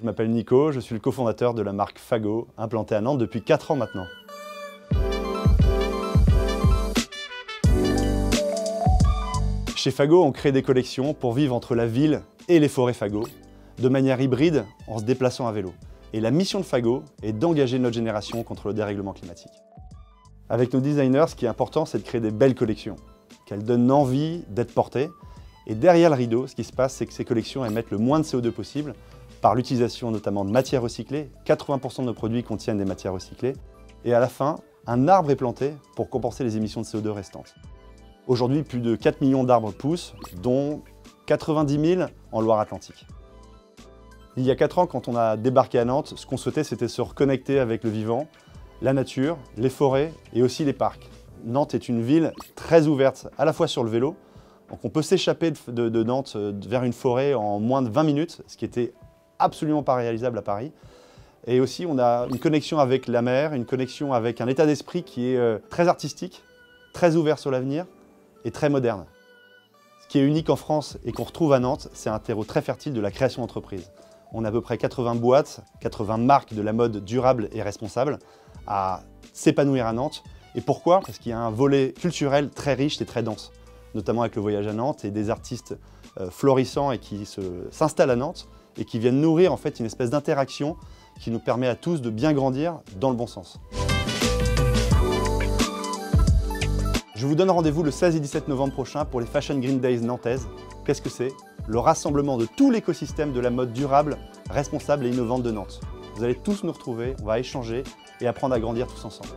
Je m'appelle Nico, je suis le cofondateur de la marque Fago, implantée à Nantes depuis 4 ans maintenant. Chez Fago, on crée des collections pour vivre entre la ville et les forêts Fago, de manière hybride en se déplaçant à vélo. Et la mission de Fago est d'engager notre génération contre le dérèglement climatique. Avec nos designers, ce qui est important, c'est de créer des belles collections, qu'elles donnent envie d'être portées. Et derrière le rideau, ce qui se passe, c'est que ces collections émettent le moins de CO2 possible par l'utilisation notamment de matières recyclées. 80% de nos produits contiennent des matières recyclées. Et à la fin, un arbre est planté pour compenser les émissions de CO2 restantes. Aujourd'hui, plus de 4 millions d'arbres poussent, dont 90 000 en Loire-Atlantique. Il y a 4 ans, quand on a débarqué à Nantes, ce qu'on souhaitait, c'était se reconnecter avec le vivant, la nature, les forêts et aussi les parcs. Nantes est une ville très ouverte, à la fois sur le vélo. Donc on peut s'échapper de Nantes vers une forêt en moins de 20 minutes, ce qui était absolument pas réalisable à Paris. Et aussi, on a une connexion avec la mer, une connexion avec un état d'esprit qui est très artistique, très ouvert sur l'avenir et très moderne. Ce qui est unique en France et qu'on retrouve à Nantes, c'est un terreau très fertile de la création d'entreprises. On a à peu près 80 boîtes, 80 marques de la mode durable et responsable à s'épanouir à Nantes. Et pourquoi? Parce qu'il y a un volet culturel très riche et très dense, notamment avec le voyage à Nantes et des artistes florissants et qui s'installent à Nantes et qui viennent nourrir en fait une espèce d'interaction qui nous permet à tous de bien grandir dans le bon sens. Je vous donne rendez-vous le 16 et 17 novembre prochain pour les Fashion Green Days nantaises. Qu'est-ce que c'est? Le rassemblement de tout l'écosystème de la mode durable, responsable et innovante de Nantes. Vous allez tous nous retrouver, on va échanger et apprendre à grandir tous ensemble.